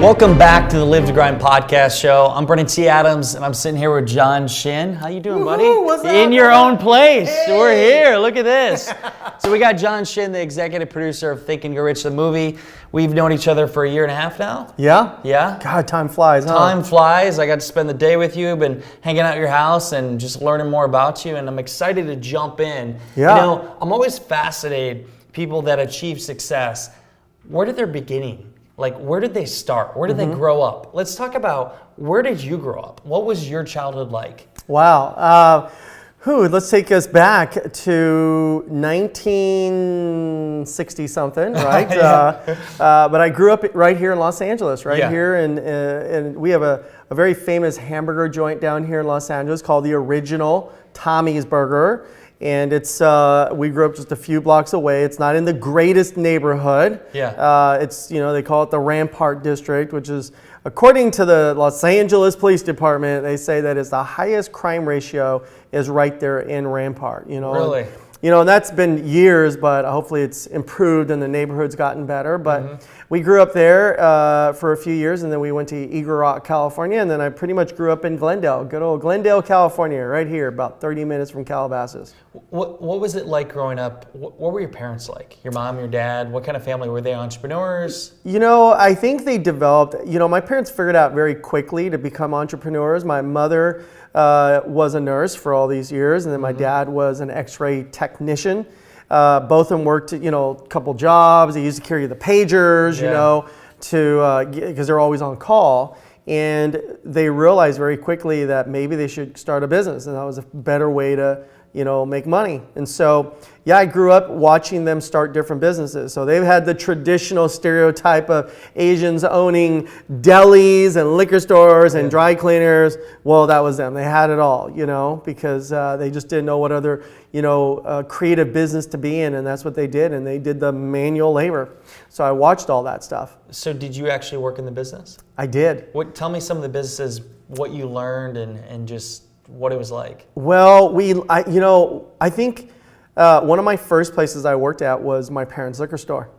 Welcome back to the Live to Grind podcast show. I'm Brennan T. Adams, and I'm sitting here with John Shin. How you doing, buddy? What's up? In your own place. Hey. We're here. Look at this. So we got John Shin, the executive producer of Think and Get Rich, the movie. We've known each other for a year and a half now. Yeah? Yeah. God, time flies, huh? Time flies. I got to spend the day with you. Been hanging out at your house and just learning more about you, and I'm excited to jump in. Yeah. You know, I'm always fascinated, people that achieve success, where did their beginning? Like, where did they start? Where did they grow up? Let's talk about, where did you grow up? What was your childhood like? Wow. Let's take us back to 1960-something, right? Yeah. But I grew up right here in Los Angeles, here. And we have a very famous hamburger joint down here in Los Angeles called the Original Tommy's Burger. And it's we grew up just a few blocks away. It's not in the greatest neighborhood. Yeah. It's, they call it the Rampart District, which is, according to the Los Angeles Police Department, they say that it's the highest crime ratio is right there in Rampart. Really? And that's been years, but hopefully it's improved and the neighborhood's gotten better. But we grew up there for a few years, and then we went to Eagle Rock, California, and then I pretty much grew up in Glendale, good old Glendale, California, right here, about 30 minutes from Calabasas. What was it like growing up? What were your parents like? Your mom, your dad? What kind of family? Were they entrepreneurs? I think they developed, my parents figured out very quickly to become entrepreneurs. My mother was a nurse for all these years, and then my dad was an x-ray technician. Both of them worked, a couple jobs. They used to carry the pagers, because they're always on call. And they realized very quickly that maybe they should start a business, and that was a better way to, make money. And so, I grew up watching them start different businesses. So they've had the traditional stereotype of Asians owning delis and liquor stores and dry cleaners. Well, that was them. They had it all, because they just didn't know what other, creative business to be in, and that's what they did. And they did the manual labor. So I watched all that stuff. So did you actually work in the business? I did. Tell me some of the businesses, what you learned and just what it was like. Well, I think one of my first places I worked at was my parents' liquor store.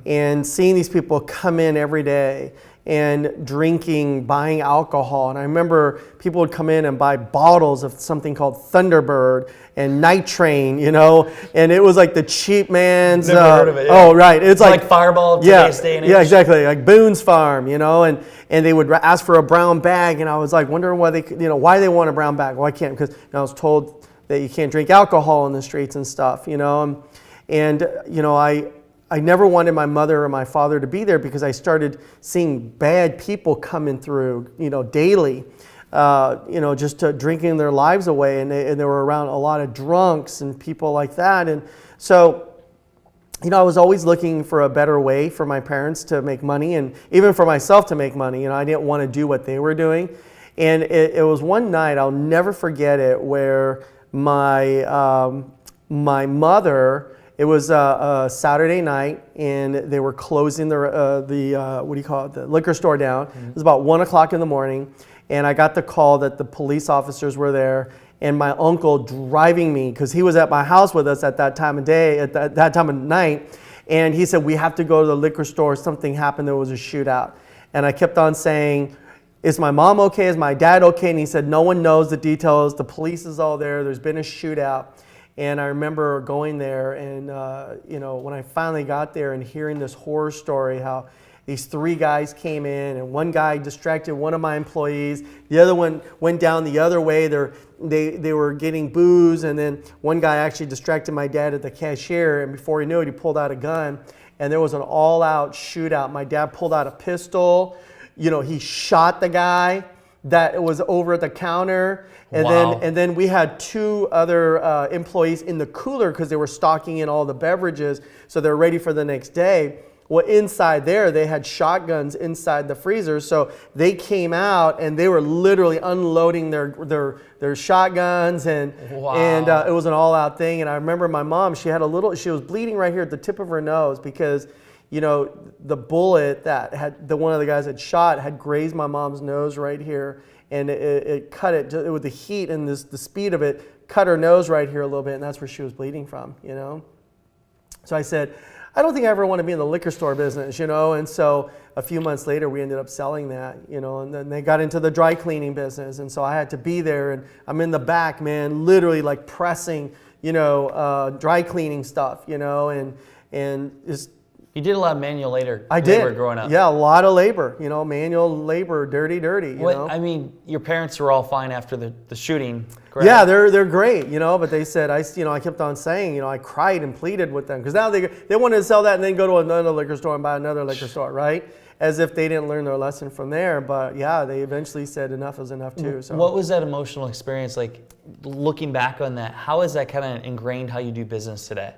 And seeing these people come in every day and drinking, buying alcohol. And I remember people would come in and buy bottles of something called Thunderbird and Night Train, and it was like the cheap man's. Never heard of it. Yeah. Oh, right. It's like Fireball today's day and age. Yeah, exactly. Like Boone's Farm, and they would ask for a brown bag, and I was like wondering why why they want a brown bag. Well, I can't, because I was told that you can't drink alcohol in the streets and stuff, I never wanted my mother or my father to be there, because I started seeing bad people coming through, daily, just drinking their lives away. And they were around a lot of drunks and people like that. And so, I was always looking for a better way for my parents to make money, and even for myself to make money. I didn't want to do what they were doing. And it was one night, I'll never forget it, where my mother, it was a Saturday night, and they were closing the liquor store down. It was about 1 o'clock in the morning, and I got the call that the police officers were there, and my uncle driving me, because he was at my house with us at that time of day, at that time of night, and he said, we have to go to the liquor store. Something happened. There was a shootout. And I kept on saying, is my mom okay? Is my dad okay? And he said, no one knows the details. The police is all there. There's been a shootout. And I remember going there, and when I finally got there and hearing this horror story, how these three guys came in, and one guy distracted one of my employees. The other one went down the other way. They were getting booze, and then one guy actually distracted my dad at the cashier, and before he knew it, he pulled out a gun, and there was an all-out shootout. My dad pulled out a pistol. He shot the guy that was over at the counter. And then we had two other employees in the cooler, because they were stocking in all the beverages, so they're ready for the next day. Well, inside there, they had shotguns inside the freezer, so they came out and they were literally unloading their shotguns, and it was an all-out thing. And I remember my mom; she was bleeding right here at the tip of her nose, because the bullet that one of the guys had shot had grazed my mom's nose right here. And it cut it with the heat and the speed of it, cut her nose right here a little bit, and that's where she was bleeding from, So I said, I don't think I ever want to be in the liquor store business, and so a few months later we ended up selling that, and then they got into the dry cleaning business, and so I had to be there, and I'm in the back, man, literally like pressing, dry cleaning stuff, and just. You did a lot of manual labor did. growing up. Yeah, a lot of labor, manual labor, dirty, I mean, your parents were all fine after the shooting, correct? Yeah, they're great, but they said, I kept on saying, I cried and pleaded with them because now they wanted to sell that and then go to another liquor store and buy another liquor store, right? As if they didn't learn their lesson from there. But yeah, they eventually said enough is enough too. So what was that emotional experience like looking back on that? How is that kind of ingrained how you do business today?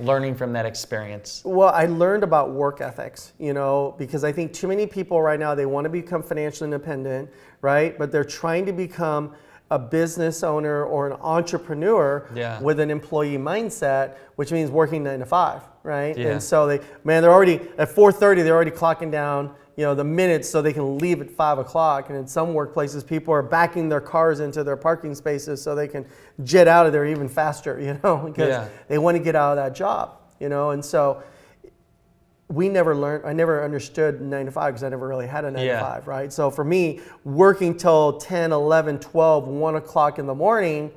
Learning from that experience? Well, I learned about work ethics, because I think too many people right now, they want to become financially independent, right? But they're trying to become a business owner or an entrepreneur with an employee mindset, which means working 9 to 5, right? Yeah. And so they're already at 4:30, they're already clocking down, the minutes so they can leave at 5 o'clock. And in some workplaces, people are backing their cars into their parking spaces so they can jet out of there even faster, because they want to get out of that job, and so I never understood 9 to 5 because I never really had a 9 to 5, right? So for me, working till 10, 11, 12, 1 o'clock in the morning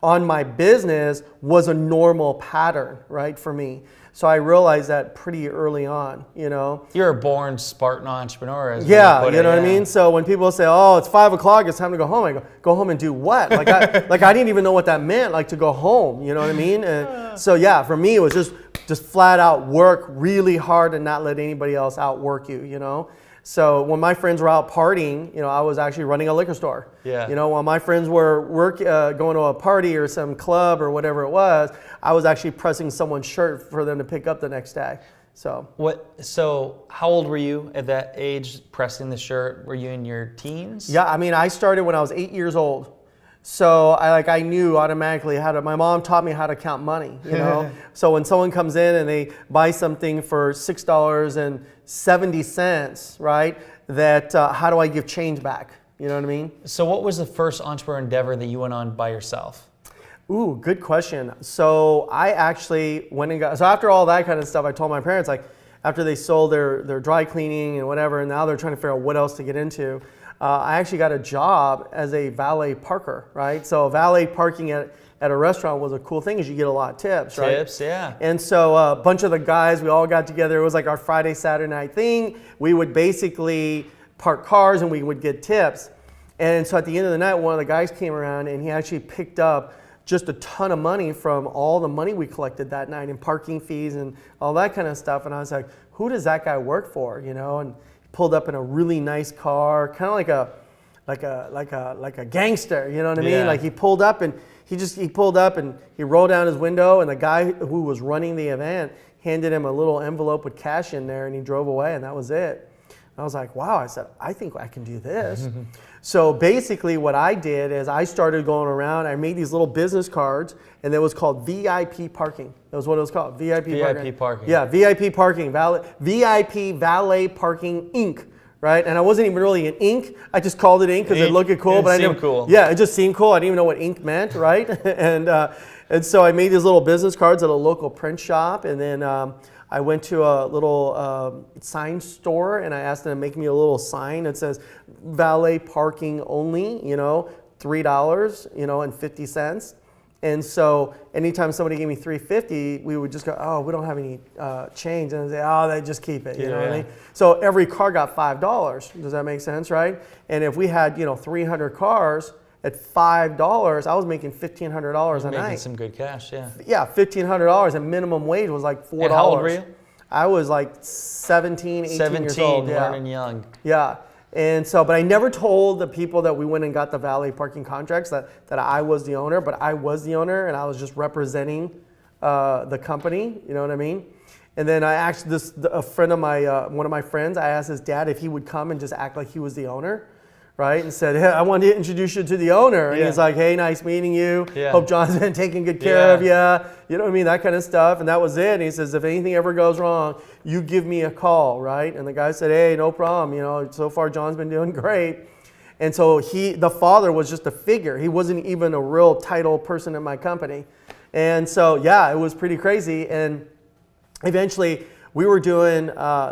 on my business was a normal pattern, right, for me. So I realized that pretty early on, You're a born Spartan entrepreneur, as what I mean? So when people say, oh, it's 5 o'clock, it's time to go home, I go home and do what? Like I didn't even know what that meant, like to go home, you know what I mean? And so yeah, for me, it was just flat out work really hard and not let anybody else outwork you, So when my friends were out partying, I was actually running a liquor store. Yeah. While my friends were going to a party or some club or whatever it was, I was actually pressing someone's shirt for them to pick up the next day. So how old were you at that age pressing the shirt? Were you in your teens? Yeah, I mean, I started when I was 8 years old. So I knew automatically my mom taught me how to count money, So when someone comes in and they buy something for $6.70, right, that how do I give change back? You know what I mean? So what was the first entrepreneur endeavor that you went on by yourself? Ooh, good question. So I actually went and so after all that kind of stuff, I told my parents, after they sold their dry cleaning and whatever, and now they're trying to figure out what else to get into. I actually got a job as a valet parker, right? So valet parking at a restaurant was a cool thing because you get a lot of tips, right? Tips, yeah. And so a bunch of the guys, we all got together. It was like our Friday, Saturday night thing. We would basically park cars and we would get tips. And so at the end of the night, one of the guys came around and he actually picked up just a ton of money from all the money we collected that night in parking fees and all that kind of stuff. And I was like, who does that guy work for, And pulled up in a really nice car, kind of like a gangster, you know what I mean? Yeah. Like he pulled up and he pulled up and he rolled down his window and the guy who was running the event handed him a little envelope with cash in there and he drove away and that was it. I was like, wow, I said, I think I can do this. So basically what I did is I started going around, I made these little business cards and it was called VIP parking. That was what it was called, VIP parking. Yeah, VIP parking, VIP Valet Parking Inc., right? And I wasn't even really an Inc., I just called it Inc. because it looked cool. It seemed cool. Yeah, it just seemed cool. I didn't even know what Inc. meant, right? And so I made these little business cards at a local print shop and then I went to a little sign store and I asked them to make me a little sign that says valet parking only, $3, and 50 cents. And so anytime somebody gave me $3.50, we would just go, oh, we don't have any change. And I'd say, oh, they just keep it. You know what I mean? So every car got $5. Does that make sense, right? And if we had, 300 cars at $5, I was making $1,500 a night. Making some good cash, yeah. Yeah, $1,500 and minimum wage was like $4. And how old were you? I was like 17, 18 years old. Learning young. Yeah. And so, but I never told the people that we went and got the valet parking contracts that I was the owner, but I was the owner and I was just representing the company, you know what I mean? And then I asked a friend of one of my friends, I asked his dad if he would come and just act like he was the owner. Right, and said, hey, I wanted to introduce you to the owner. And he's like, hey, nice meeting you. Yeah. Hope John's been taking good care of you. You know what I mean? That kind of stuff. And that was it. And he says, if anything ever goes wrong, you give me a call, right? And the guy said, hey, no problem. So far John's been doing great. And so the father was just a figure. He wasn't even a real title person in my company. And so, yeah, it was pretty crazy. And eventually we were doing,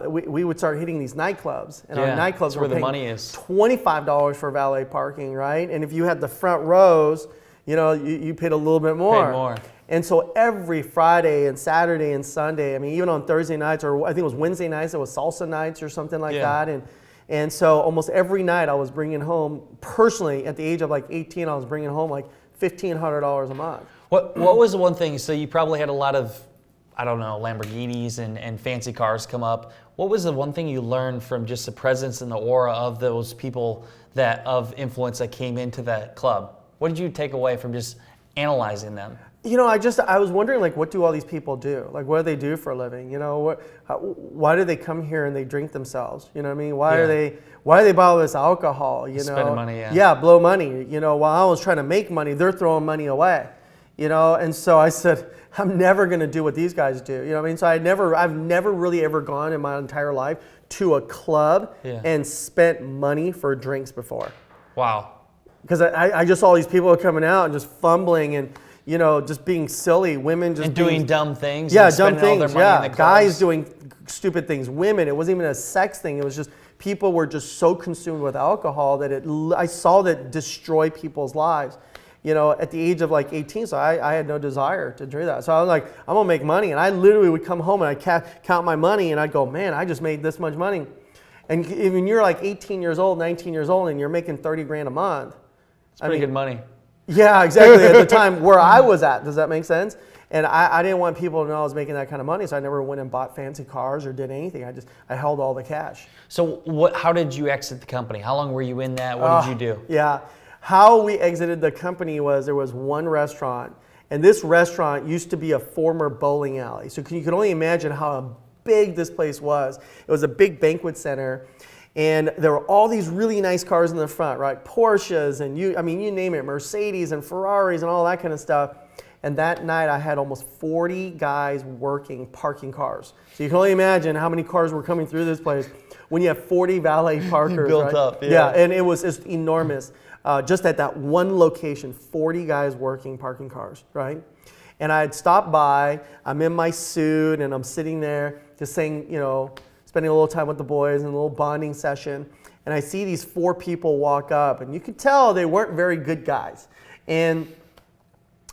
we would start hitting these nightclubs, and our nightclubs that's were where the paying money is. $25 for valet parking, right? And if you had the front rows, you paid a little bit more. Paid more. And so every Friday and Saturday and Sunday, I mean, even on Thursday nights, or I think it was Wednesday nights, it was salsa nights or something like that. And so almost every night I was bringing home, personally, at the age of like 18, I was bringing home like $1,500 a month. What was the one thing? So you probably had a lot of, I don't know, Lamborghinis and fancy cars come up. What was the one thing you learned from just the presence and the aura of those people of influence that came into that club? What did you take away from just analyzing them? I was wondering, like, what do all these people do? Like, what do they do for a living? Why do they come here and they drink themselves? You know what I mean? Why do they buy all this alcohol? Spending money, Yeah, blow money. While I was trying to make money, they're throwing money away. And so I said, I'm never going to do what these guys do. You know what I mean? So I've never really ever gone in my entire life to a club and spent money for drinks before. Wow. Because I just saw these people coming out and just fumbling and, just being silly. Women just doing dumb things. Yeah, and dumb spending all things. their money in Yeah, the guys doing stupid things. Women. It wasn't even a sex thing. It was just people were just so consumed with alcohol that I saw that destroy people's lives. At the age of like 18, so I had no desire to do that. So I was like, I'm gonna make money, and I literally would come home and I'd count my money, and I'd go, man, I just made this much money. And when you're like 18 years old, 19 years old, and you're making 30 grand a month, it's pretty good money. Yeah, exactly. At the time where I was at, does that make sense? And I didn't want people to know I was making that kind of money, so I never went and bought fancy cars or did anything. I held all the cash. So how did you exit the company? How long were you in that? What did you do? Yeah, how we exited the company was there was one restaurant, and this restaurant used to be a former bowling alley. So you can only imagine how big this place was. It was a big banquet center. And there were all these really nice cars in the front, right? Porsches and you name it, Mercedes and Ferraris and all that kind of stuff. And that night I had almost 40 guys parking cars. So you can only imagine how many cars were coming through this place when you have 40 valet parkers. You built right? up, yeah. Yeah, and it was just enormous. Just at that one location, 40 guys parking cars, right? And I had stopped by, I'm in my suit and I'm sitting there just saying, spending a little time with the boys and a little bonding session. And I see these 4 people walk up, and you could tell they weren't very good guys. And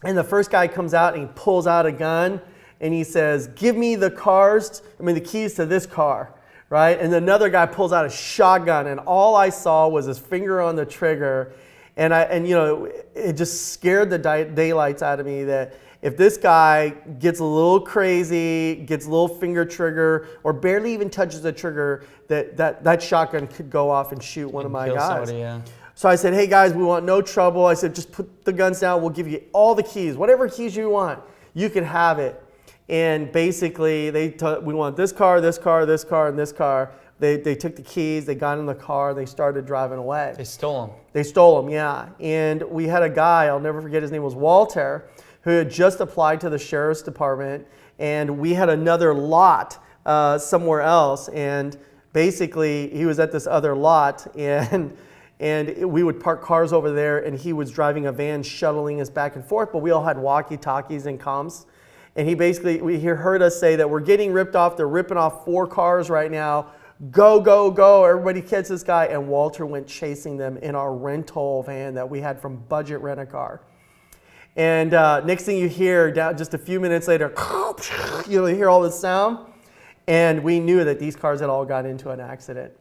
the first guy comes out and he pulls out a gun and he says, give me the keys to this car, right? And another guy pulls out a shotgun, and all I saw was his finger on the trigger. And it just scared the daylights out of me that if this guy gets a little crazy, gets a little finger trigger, or barely even touches the trigger, that shotgun could go off and shoot one of my guys. Somebody, yeah. So I said, hey guys, we want no trouble. I said, just put the guns down. We'll give you all the keys. Whatever keys you want, you can have it. And basically, we want this car, this car, this car, and this car. They took the keys, they got in the car, they started driving away. They stole them. They stole them, yeah. And we had a guy, I'll never forget, his name was Walter, who had just applied to the sheriff's department, and we had another lot somewhere else, and basically he was at this other lot, and we would park cars over there, and he was driving a van shuttling us back and forth, but we all had walkie-talkies and comms. And he heard us say that we're getting ripped off, they're ripping off 4 cars right now, go, go, go, everybody catch this guy. And Walter went chasing them in our rental van that we had from Budget Rent-A-Car. And next thing you hear, just a few minutes later, you hear all this sound. And we knew that these cars had all got into an accident.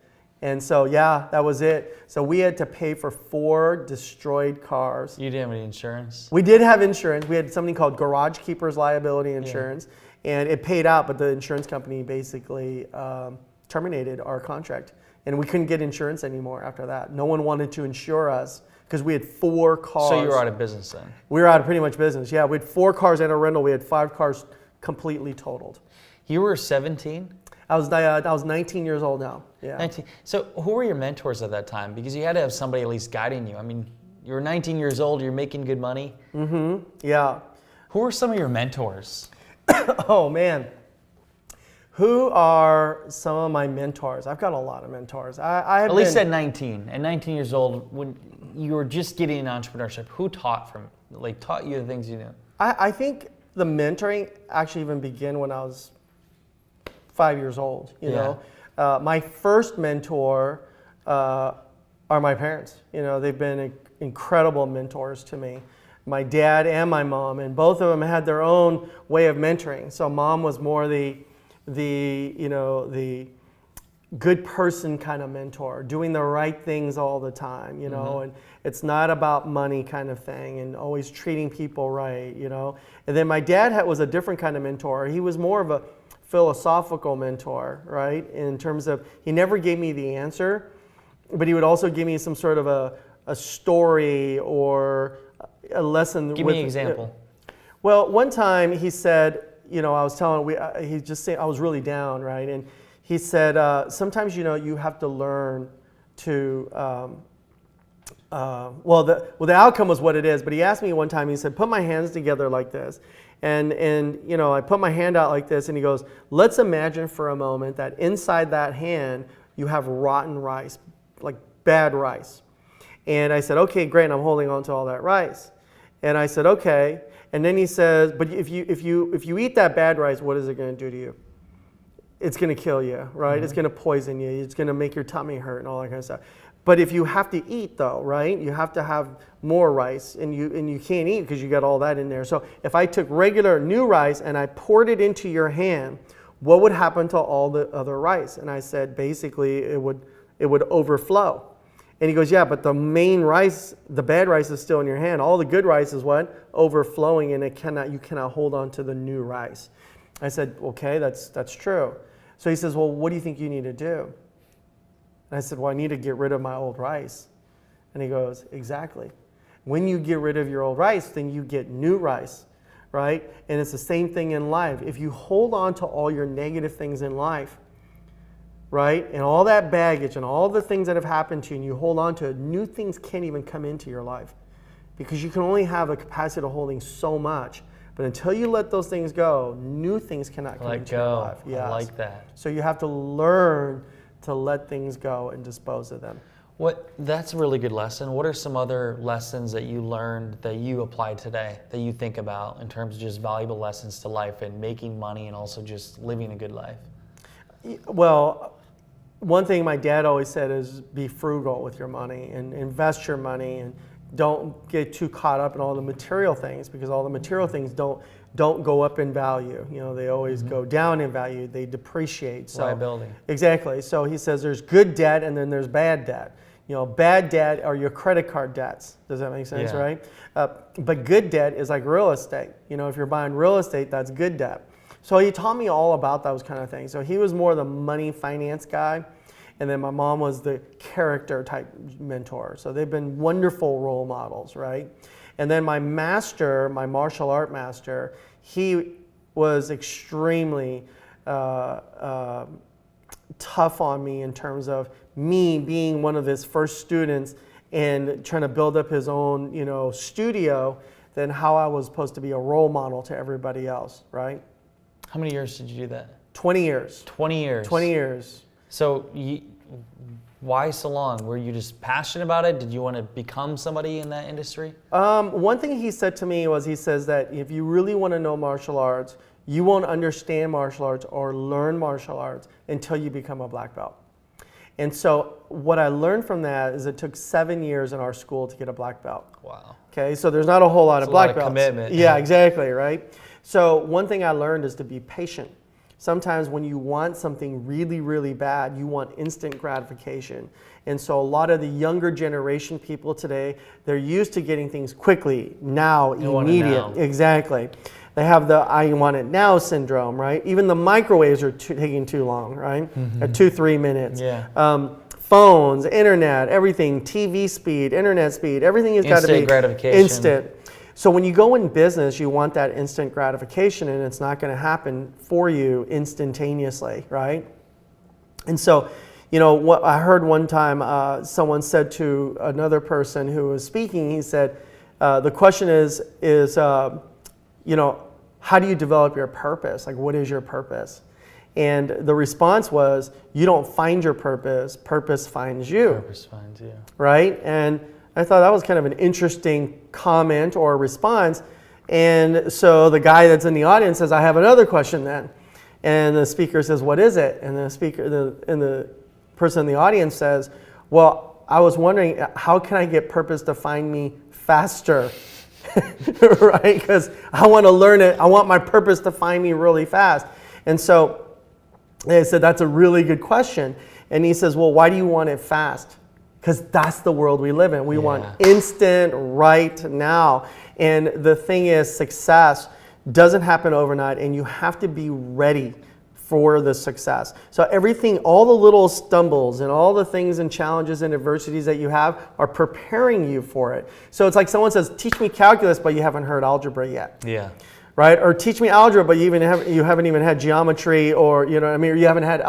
And so, yeah, that was it. So we had to pay for 4 destroyed cars. You didn't have any insurance? We did have insurance. We had something called Garage Keepers Liability Insurance. Yeah. And it paid out, but the insurance company basically terminated our contract. And we couldn't get insurance anymore after that. No one wanted to insure us because we had 4 cars. So you were out of business then? We were out of pretty much business, yeah. We had 4 cars and a rental. We had 5 cars completely totaled. You were 17? I was 19 years old now. Yeah. 19. So who were your mentors at that time? Because you had to have somebody at least guiding you. I mean, you were 19 years old, you're making good money. Mm-hmm, yeah. Who were some of your mentors? Oh, man. Who are some of my mentors? I've got a lot of mentors. At least at 19. At 19 years old, when you were just getting into entrepreneurship, who taught you the things you knew? I think the mentoring actually even began when I was 5 years old. You Yeah. know, my first mentor are my parents. You know, they've been incredible mentors to me. My dad and my mom, and both of them had their own way of mentoring. So mom was more the good person kind of mentor, doing the right things all the time, you know, and it's not about money kind of thing, and always treating people right, you know. And then my dad was a different kind of mentor. He was more of a philosophical mentor, right? In terms of, he never gave me the answer, but he would also give me some sort of a story or a lesson. Give me an example. Well, one time he said, you know, I was telling, he just said, I was really down, right? And he said, sometimes, you know, you have to learn to, the outcome was what it is, but he asked me one time, he said, put my hands together like this. And you know, I put my hand out like this, and he goes, let's imagine for a moment that inside that hand, you have rotten rice, like bad rice. And I said, okay, great, and I'm holding on to all that rice. And I said, okay. And then he says, but if you eat that bad rice, what is it going to do to you? It's going to kill you, right? It's going to poison you. It's going to make your tummy hurt and all that kind of stuff. But if you have to eat, though, right? You have to have more rice, and you can't eat because you got all that in there. So if I took regular new rice and I poured it into your hand, what would happen to all the other rice? And I said, basically, it would overflow. And he goes, yeah, but the main rice, the bad rice, is still in your hand. All the good rice is what? Overflowing, and you cannot hold on to the new rice. I said, okay, that's true. So he says, well, what do you think you need to do? And I said, well, I need to get rid of my old rice. And he goes, exactly. When you get rid of your old rice, then you get new rice, right? And it's the same thing in life. If you hold on to all your negative things in life, right, and all that baggage and all the things that have happened to you, and you hold on to it, new things can't even come into your life, because you can only have a capacity of holding so much. But until you let those things go, new things cannot come into your life. Yes. I like that. So you have to learn to let things go and dispose of them. That's a really good lesson. What are some other lessons that you learned that you apply today, that you think about in terms of just valuable lessons to life and making money and also just living a good life? Well, one thing my dad always said is be frugal with your money and invest your money, and don't get too caught up in all the material things, because all the material things don't go up in value. You know, they always go down in value. They depreciate. So, liability. Exactly. So he says there's good debt and then there's bad debt. You know, bad debt are your credit card debts. Does that make sense, Yeah. right? But good debt is like real estate. You know, if you're buying real estate, that's good debt. So he taught me all about those kind of things. So he was more the money finance guy. And then my mom was the character type mentor. So they've been wonderful role models, right? And then my master, my martial art master, he was extremely tough on me in terms of me being one of his first students and trying to build up his own, you know, studio, then how I was supposed to be a role model to everybody else, right? How many years did you do that? 20 years. 20 years. 20 years. So why so long? Were you just passionate about it? Did you want to become somebody in that industry? One thing he said to me was, he says that if you really want to know martial arts, you won't understand martial arts or learn martial arts until you become a black belt. And so what I learned from that is it took 7 years in our school to get a black belt. Wow. Okay, so there's not a whole lot of black belts. Commitment. Yeah, exactly, right? So one thing I learned is to be patient. Sometimes when you want something really, really bad, you want instant gratification. And so a lot of the younger generation people today, they're used to getting things quickly, now, immediate. Exactly. They have the I want it now syndrome, right? Even the microwaves are taking too long, right? At 2-3 minutes. Yeah. Phones, internet, everything, TV speed, internet speed, everything has got to be instant gratification. Instant. So when you go in business, you want that instant gratification, and it's not going to happen for you instantaneously, right? And so, you know, what I heard one time, someone said to another person who was speaking, he said, the question is, you know, how do you develop your purpose? Like, what is your purpose? And the response was, you don't find your purpose, purpose finds you. Purpose finds you. Right? And I thought that was kind of an interesting comment or response. And so the guy that's in the audience says, I have another question then. And the speaker says, what is it? And the person in the audience says, well, I was wondering, how can I get purpose to find me faster? Right? Because I want to learn it. I want my purpose to find me really fast. And so they said, that's a really good question. And he says, well, why do you want it fast? Because that's the world we live in. We want instant, right now. And the thing is, success doesn't happen overnight, and you have to be ready for the success. So everything, all the little stumbles and all the things and challenges and adversities that you have are preparing you for it. So it's like someone says, teach me calculus, but you haven't heard algebra yet. Yeah. Right? Or teach me algebra, but you haven't even had geometry, or you haven't had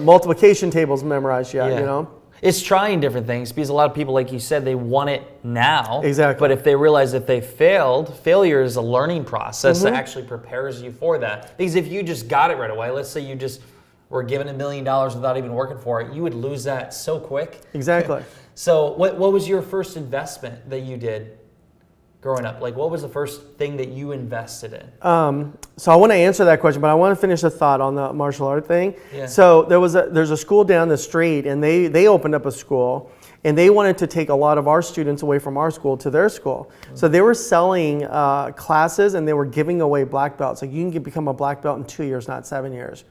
multiplication tables memorized yet. Yeah. It's trying different things because a lot of people, like you said, they want it now. Exactly. But if they realize that they failed, failure is a learning process that actually prepares you for that. Because if you just got it right away, let's say you just were given $1 million without even working for it, you would lose that so quick. Exactly. So what was your first investment that you did growing up? Like, what was the first thing that you invested in? So I want to answer that question, but I want to finish the thought on the martial art thing. Yeah. So there's a school down the street, and they opened up a school, and they wanted to take a lot of our students away from our school to their school. So they were selling classes, and they were giving away black belts. Like, you can become a black belt in 2 years, not 7 years.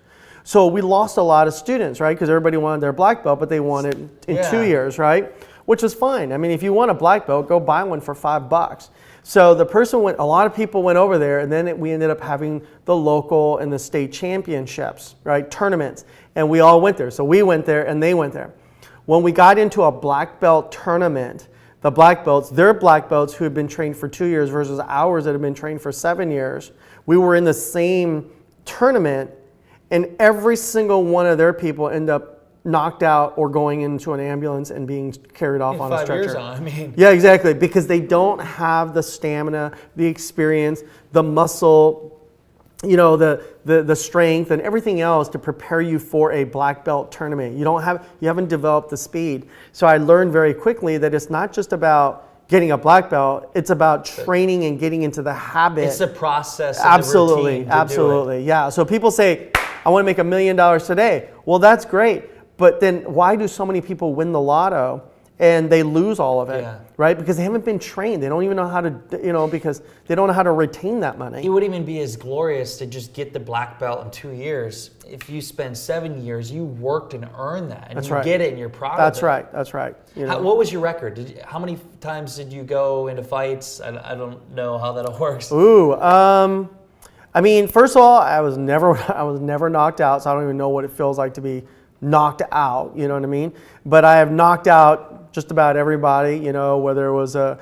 So we lost a lot of students, right? Because everybody wanted their black belt, but they wanted it in 2 years, right? Which is fine. I mean, if you want a black belt, go buy one for $5. So a lot of people went over there, and then we ended up having the local and the state championships, right? Tournaments. And we all went there. So we went there and they went there. When we got into a black belt tournament, the black belts, their black belts who had been trained for 2 years versus ours that had been trained for 7 years, we were in the same tournament, and every single one of their people ended up knocked out or going into an ambulance and being carried off on a stretcher. 5 years on, I mean. Yeah, exactly, because they don't have the stamina, the experience, the muscle, the strength and everything else to prepare you for a black belt tournament. You haven't developed the speed. So I learned very quickly that it's not just about getting a black belt, it's about training and getting into the habit. It's a process. Absolutely, absolutely. Yeah. So people say, I want to make $1 million today. Well, that's great. But then why do so many people win the lotto and they lose all of it, right? Because they haven't been trained. They don't even know how to, because they don't know how to retain that money. It wouldn't even be as glorious to just get the black belt in 2 years. If you spend 7 years, you worked and earned that, and get it, and you're proud of it. That's right. What was your record? How many times did you go into fights? I don't know how that all works. Ooh, I mean, first of all, I was never knocked out, so I don't even know what it feels like to be knocked out, you know what I mean? But I have knocked out just about everybody, whether it was a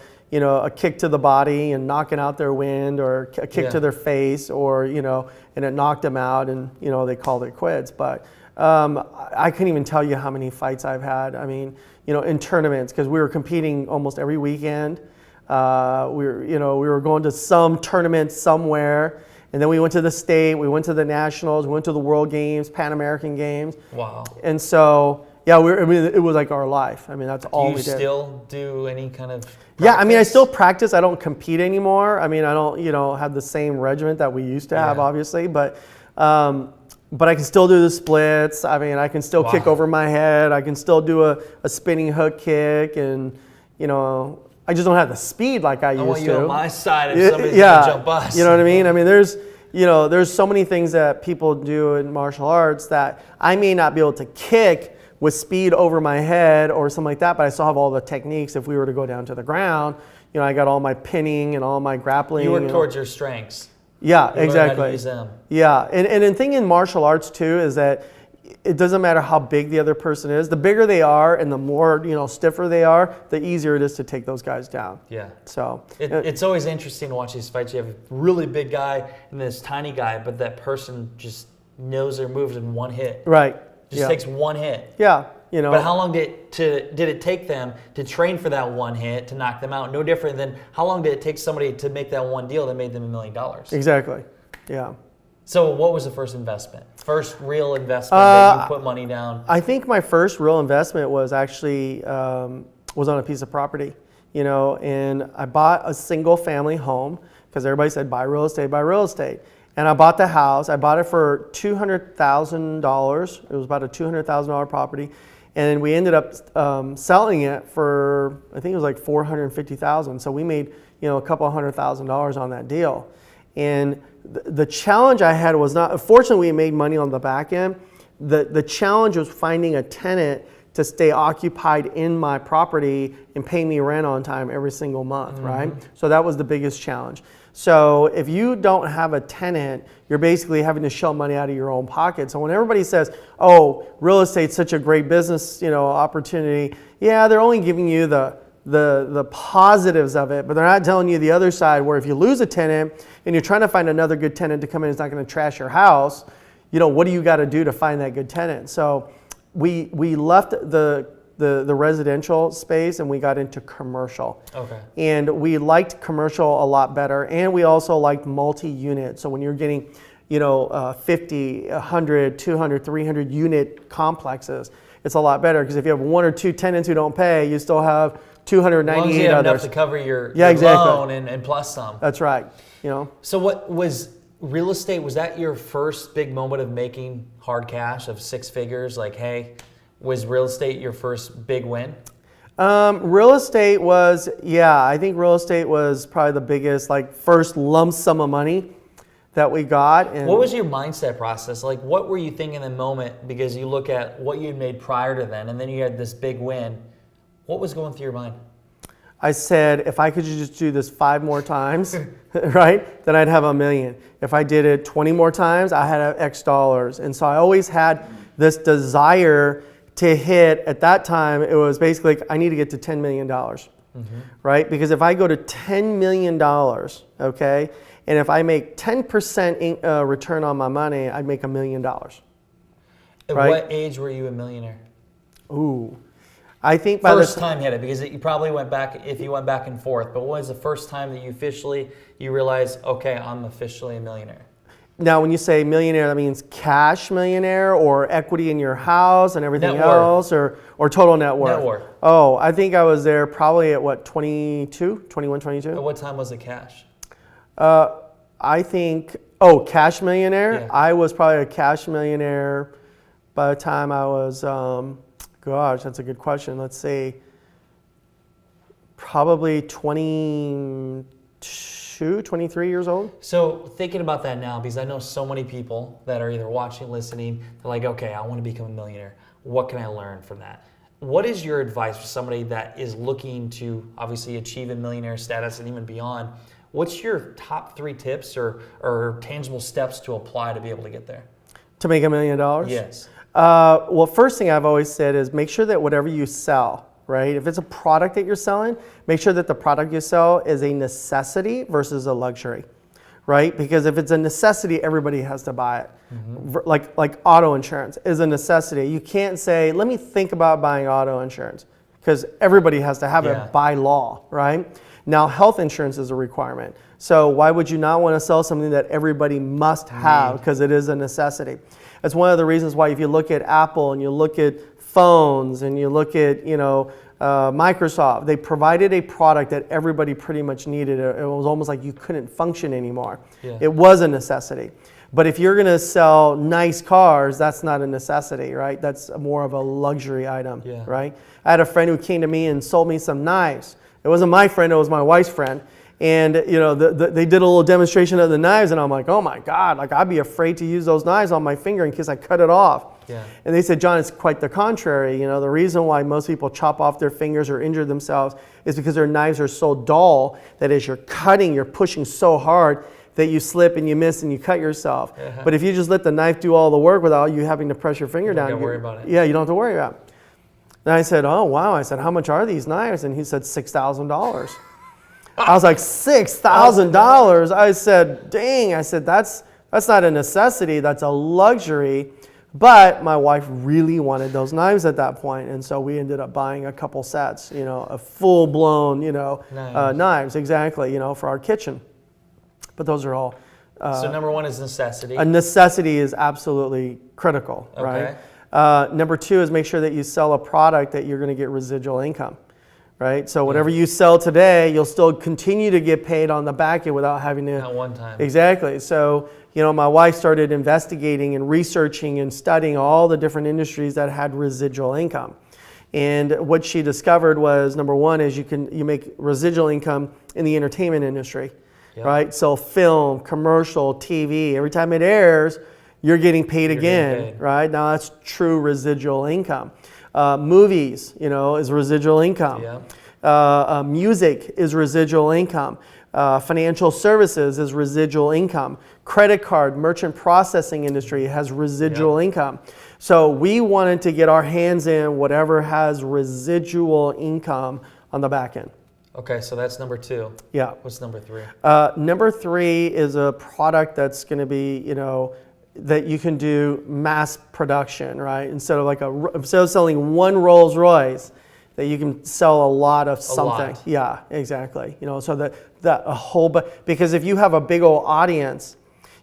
kick to the body and knocking out their wind, or a kick to their face, or, and it knocked them out, and, they called it quits. But I couldn't even tell you how many fights I've had. I mean, in tournaments, because we were competing almost every weekend. We were going to some tournament somewhere. And then we went to the state, we went to the nationals, we went to the World Games, Pan American Games. Wow. And so, it was like our life. I mean, that's all we did. Do you still do any kind of practice? Yeah, I mean, I still practice. I don't compete anymore. I mean, I don't, have the same regiment that we used to have, obviously. But I can still do the splits. I mean, I can still kick over my head. I can still do a spinning hook kick, and, I just don't have the speed like I used to. I want you on my side if somebody's going to jump us. You know what I mean? I mean, there's so many things that people do in martial arts that I may not be able to kick with speed over my head or something like that, but I still have all the techniques if we were to go down to the ground. I got all my pinning and all my grappling. You work towards your strengths. Yeah, you exactly. Learn how to use them. Yeah, and the thing in martial arts too is that it doesn't matter how big the other person is. The bigger they are and the more stiffer they are, the easier it is to take those guys down. Yeah. So it's always interesting to watch these fights. You have a really big guy and this tiny guy, but that person just knows their moves in one hit. Right. Just takes one hit. Yeah. But how long did it take them to train for that one hit to knock them out? No different than how long did it take somebody to make that one deal that made them $1 million? Exactly. Yeah. So what was the first investment? First real investment that you put money down? I think my first real investment was actually was on a piece of property, and I bought a single family home because everybody said buy real estate, And I bought the house. I bought it for $200,000. It was about a $200,000 property. And we ended up selling it for, I think it was like $450,000. So we made, a couple $100,000 on that deal. And the challenge I had was not, fortunately we made money on the back end. The challenge was finding a tenant to stay occupied in my property and pay me rent on time every single month, right? So that was the biggest challenge. So if you don't have a tenant, you're basically having to shell money out of your own pocket. So when everybody says, oh, real estate's such a great business, opportunity, yeah, they're only giving you the positives of it, but they're not telling you the other side where if you lose a tenant and you're trying to find another good tenant to come in who's not going to trash your house, what do you got to do to find that good tenant? So we left the residential space and we got into commercial. Okay. And we liked commercial a lot better, and we also liked multi-unit. So when you're getting 50, 100, 200, 300 unit complexes, it's a lot better because if you have one or two tenants who don't pay, you still have 298 as long as you have others. enough to cover your exactly. loan and plus some. That's right. So what was real estate, was that your first big moment of making hard cash of six figures? Like, hey, was real estate your first big win? Real estate was, I think real estate was probably the biggest, first lump sum of money that we got. And what was your mindset process? Like, what were you thinking in the moment? Because you look at what you had made prior to then, and then you had this big win. What was going through your mind? I said, if I could just do this 5 more times, right, then I'd have $1 million. If I did it 20 more times, I had X dollars. And so I always had this desire to hit, at that time, it was basically I need to get to $10 million, right? Because if I go to $10 million, okay, and if I make 10% return on my money, I'd make $1 million. At right? what age were you a millionaire? Ooh. I think by first time hit it, because you probably went back, if you went back and forth, but what was the first time that you realized, okay, I'm officially a millionaire? Now, when you say millionaire, that means cash millionaire or equity in your house and everything net worth. else, or total net worth? Net worth. Oh, I think I was there probably at what, 22, 21, 22? At what time was it cash? I think, cash millionaire? Yeah. I was probably a cash millionaire by the time I was, gosh, that's a good question. Let's see, probably 22, 23 years old. So thinking about that now, because I know so many people that are either watching, listening, they're like, okay, I want to become a millionaire. What can I learn from that? What is your advice for somebody that is looking to obviously achieve a millionaire status and even beyond? What's your top 3 tips or tangible steps to apply to be able to get there? To make $1 million? Yes. Well, first thing I've always said is make sure that whatever you sell, right? If it's a product that you're selling, make sure that the product you sell is a necessity versus a luxury, right? Because if it's a necessity, everybody has to buy it. Like auto insurance is a necessity. You can't say, let me think about buying auto insurance, because everybody has to have it by law, right? Now, health insurance is a requirement. So why would you not want to sell something that everybody must have, because it is a necessity? That's one of the reasons why if you look at Apple and you look at phones and you look at, Microsoft, they provided a product that everybody pretty much needed. It was almost like you couldn't function anymore. Yeah. It was a necessity. But if you're going to sell nice cars, that's not a necessity, right? That's more of a luxury item, right? I had a friend who came to me and sold me some knives. It wasn't my friend, it was my wife's friend. And they did a little demonstration of the knives, and I'm like, oh my God, I'd be afraid to use those knives on my finger in case I cut it off. Yeah. And they said, John, it's quite the contrary. The reason why most people chop off their fingers or injure themselves is because their knives are so dull that as you're cutting, you're pushing so hard that you slip and you miss and you cut yourself. But if you just let the knife do all the work without you having to press your finger down, you don't have to worry about it. Yeah, you don't have to worry about it. And I said, oh wow. I said, how much are these knives? And he said, $6,000. I was like, $6,000? I said, dang. I said, that's not a necessity. That's a luxury. But my wife really wanted those knives at that point, and so we ended up buying a couple sets. A full-blown, knives, exactly. For our kitchen. But those are all. So number 1 is necessity. A necessity is absolutely critical, right? Number 2 is make sure that you sell a product that you're going to get residual income. right? So whatever you sell today, you'll still continue to get paid on the back end without having to. Not one time. Exactly. So, my wife started investigating and researching and studying all the different industries that had residual income. And what she discovered was, number one, is you make residual income in the entertainment industry, right? So film, commercial, TV, every time it airs, you're getting paid again, right? Now that's true residual income. Movies, is residual income. Music is residual income. Financial services is residual income. Credit card, merchant processing industry has residual income. So we wanted to get our hands in whatever has residual income on the back end. Okay, so that's number 2. Yeah. What's number 3? Number 3 is a product that's going to be, that you can do mass production, right? Instead of selling one Rolls Royce, that you can sell a lot of something. Yeah, exactly. So that a whole, because if you have a big old audience,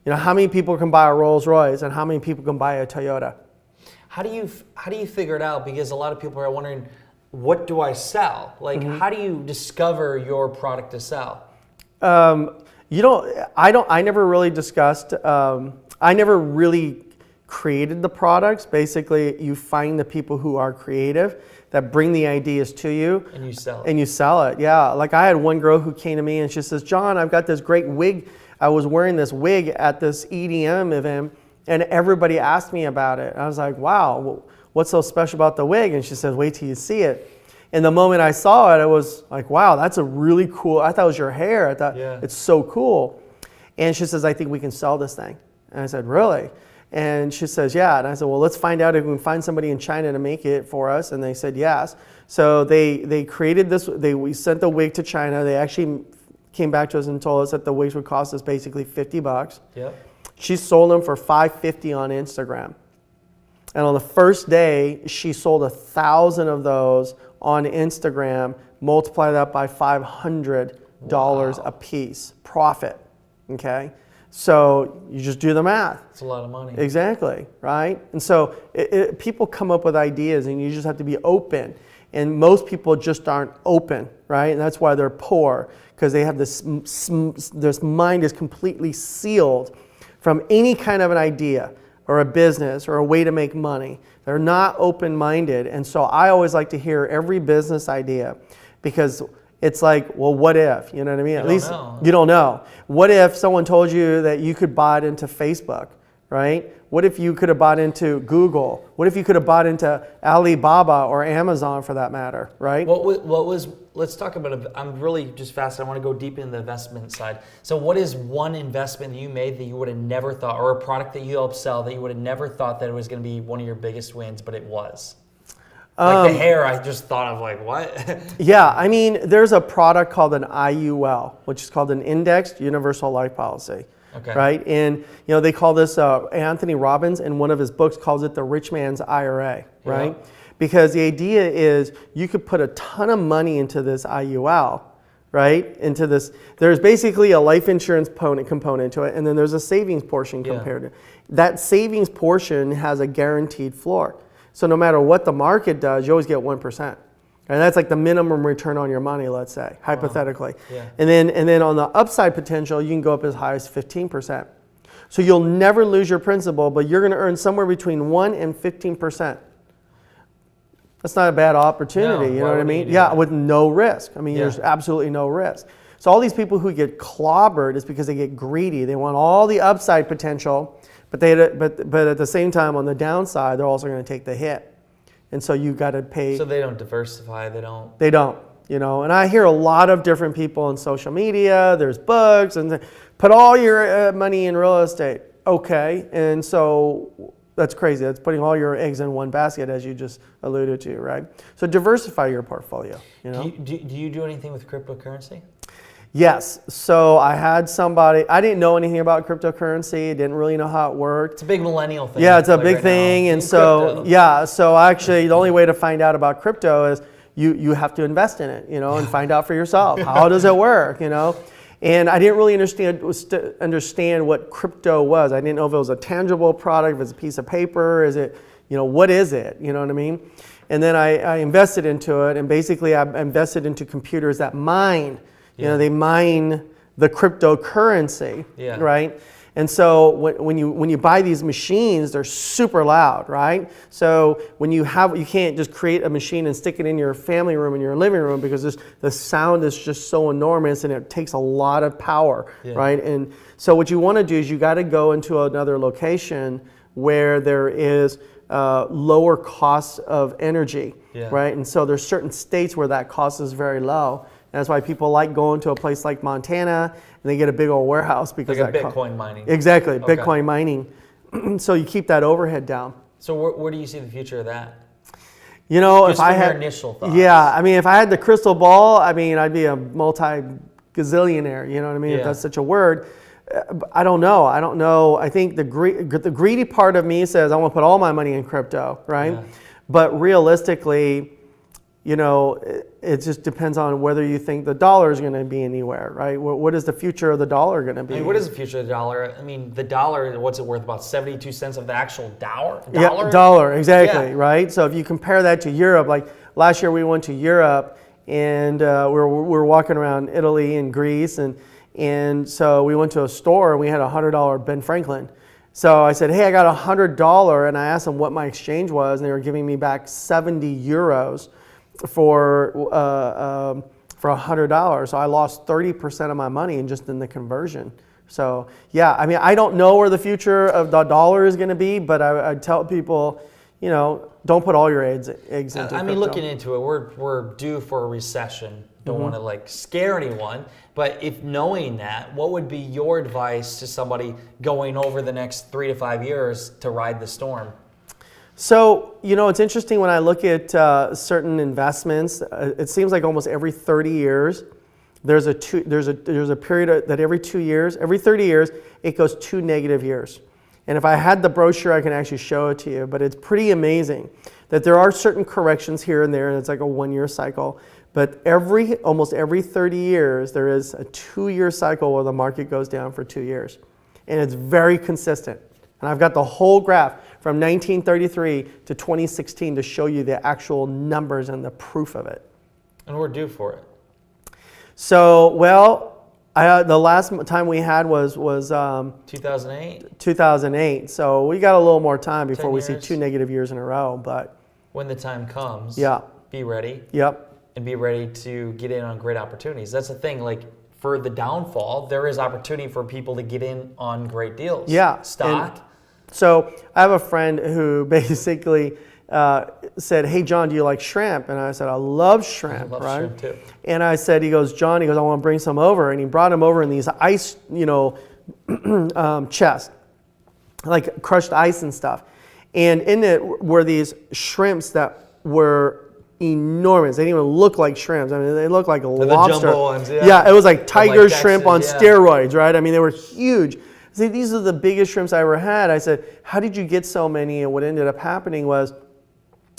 how many people can buy a Rolls Royce and how many people can buy a Toyota? How do you figure it out? Because a lot of people are wondering, what do I sell? Like, how do you discover your product to sell? I never really discussed. I never really created the products. Basically, you find the people who are creative that bring the ideas to you. And you sell it. And you sell it, yeah. Like I had one girl who came to me and she says, John, I've got this great wig. I was wearing this wig at this EDM event and everybody asked me about it. I was like, wow, what's so special about the wig? And she says, wait till you see it. And the moment I saw it, I was like, wow, that's a really cool, I thought it was your hair. I thought it's so cool. And she says, I think we can sell this thing. And I said, really? And she says, yeah. And I said, well, let's find out if we can find somebody in China to make it for us. And they said, yes. So they created this, we sent the wig to China. They actually came back to us and told us that the wigs would cost us basically $50. Yep. She sold them for $5.50 on Instagram. And on the first day, she sold 1,000 of those on Instagram. Multiply that by $500 a piece profit. Okay. So you just do the math. It's a lot of money. Exactly, right? And so people come up with ideas and you just have to be open. And most people just aren't open, right? And that's why they're poor, because they have this mind is completely sealed from any kind of an idea or a business or a way to make money. They're not open-minded. And so I always like to hear every business idea, because it's like, well, what if? You know what I mean? At least you don't know. What if someone told you that you could buy it into Facebook, right? What if you could have bought into Google? What if you could have bought into Alibaba or Amazon for that matter, right? Let's talk about, I'm really just fast, I want to go deep into the investment side. So what is one investment that you made that you would have never thought, or a product that you helped sell that you would have never thought that it was going to be one of your biggest wins, but it was? Like the hair, I just thought of like, what? Yeah, I mean, there's a product called an IUL, which is called an Indexed Universal Life Policy. Okay. Right? And, they call this, Anthony Robbins in one of his books calls it the rich man's IRA, right? Yeah. Because the idea is you could put a ton of money into this IUL, right? Into this, there's basically a life insurance component to it, and then there's a savings portion compared to it. That savings portion has a guaranteed floor. So no matter what the market does, you always get 1%. And that's like the minimum return on your money, let's say, hypothetically. Wow. Yeah. And then on the upside potential, you can go up as high as 15%. So you'll never lose your principal, but you're going to earn somewhere between 1 and 15%. That's not a bad opportunity, you know what I mean? Yeah, with no risk. I mean, there's absolutely no risk. So all these people who get clobbered is because they get greedy. They want all the upside potential, but at the same time, on the downside, they're also going to take the hit. And so you got to pay. So they don't diversify, they don't. And I hear a lot of different people on social media, there's books, and put all your money in real estate. Okay, and so that's crazy. That's putting all your eggs in one basket, as you just alluded to, right? So diversify your portfolio. Do you do anything with cryptocurrency? Yes. So I had somebody, I didn't know anything about cryptocurrency, didn't really know how it worked. It's a big millennial thing. Yeah, it's a big thing. And so, so actually the only way to find out about crypto is you have to invest in it, and find out for yourself. How does it work, And I didn't really understand what crypto was. I didn't know if it was a tangible product, if it's a piece of paper, is it, what is it? You know what I mean? And then I invested into it, and basically I invested into computers that mine. You know, they mine the cryptocurrency, Yeah. right? And so when you buy these machines, they're super loud, right? So you can't just create a machine and stick it in your family room, in your living room, because the sound is just so enormous and it takes a lot of power, right? And so what you want to do is you got to go into another location where there is lower costs of energy, right? And so there's certain states where that cost is very low. And that's why people like going to a place like Montana and they get a big old warehouse because like Bitcoin mining. Exactly, okay. Bitcoin mining. So you keep that overhead down. So where do you see the future of that? You know, just if I had your initial thoughts. Yeah, I mean, if I had the crystal ball, I mean, I'd be a multi-gazillionaire. You know what I mean? If that's such a word. I don't know. I think the greedy part of me says I want to put all my money in crypto, right? Yeah. But realistically, you know, it just depends on whether you think the dollar is going to be anywhere, right? What is the future of the dollar going to be? I mean, what is the future of the dollar? I mean, the dollar, what's it worth? About 72 cents of the actual dollar? Yeah, dollar, exactly, right? So if you compare that to Europe, like last year we went to Europe and we're walking around Italy and Greece, and so we went to a store and we had a $100 Ben Franklin. So I said, hey, I got $100, and I asked them what my exchange was, and they were giving me back 70 euros for $100. So I lost 30% of my money just in the conversion. So yeah, I mean, I don't know where the future of the dollar is going to be, but I tell people, you know, don't put all your eggs into crypto. I mean, looking into it, we're due for a recession. Don't want to like scare anyone, but if knowing that, what would be your advice to somebody going over the next 3 to 5 years to ride the storm? So, you know, it's interesting when I look at certain investments, it seems like almost every 30 years, there's a period that every 30 years, it goes 2 negative years. And if I had the brochure, I can actually show it to you, but it's pretty amazing that there are certain corrections here and there, and it's like a 1-year cycle. But almost every 30 years, there is a 2-year cycle where the market goes down for 2 years. And it's very consistent. And I've got the whole graph from 1933 to 2016 to show you the actual numbers and the proof of it. And we're due for it. So, well, the last time we had was 2008. 2008. So we got a little more time before we see 2 negative years in a row. But when the time comes, be ready. Yep. And be ready to get in on great opportunities. That's the thing. Like for the downfall, there is opportunity for people to get in on great deals. Yeah. Stock. So I have a friend who basically said, hey, John, do you like shrimp? And I said, I love shrimp, I love right? shrimp too. And I said, John, I want to bring some over. And he brought them over in these ice, chests, like crushed ice and stuff. And in it were these shrimps that were enormous. They didn't even look like shrimps. I mean, they looked like a lobster. The jumbo ones, yeah. Yeah, it was like tiger like shrimp on steroids, right? I mean, they were huge. See, these are the biggest shrimps I ever had. I said, how did you get so many? And what ended up happening was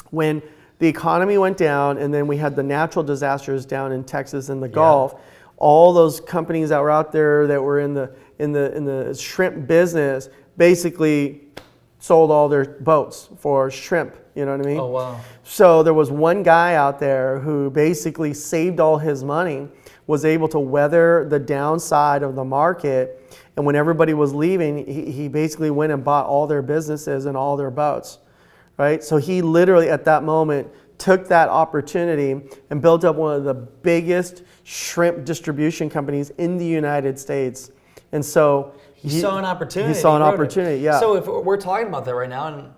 when the economy went down and then we had the natural disasters down in Texas and the Gulf, all those companies that were out there that were in the shrimp business basically sold all their boats for shrimp. You know what I mean? Oh, wow. So there was one guy out there who basically saved all his money, was able to weather the downside of the market. And when everybody was leaving, he basically went and bought all their businesses and all their boats, right? So he literally at that moment took that opportunity and built up one of the biggest shrimp distribution companies in the United States. And so he saw an opportunity. He saw an opportunity, yeah. So if we're talking about that right now, and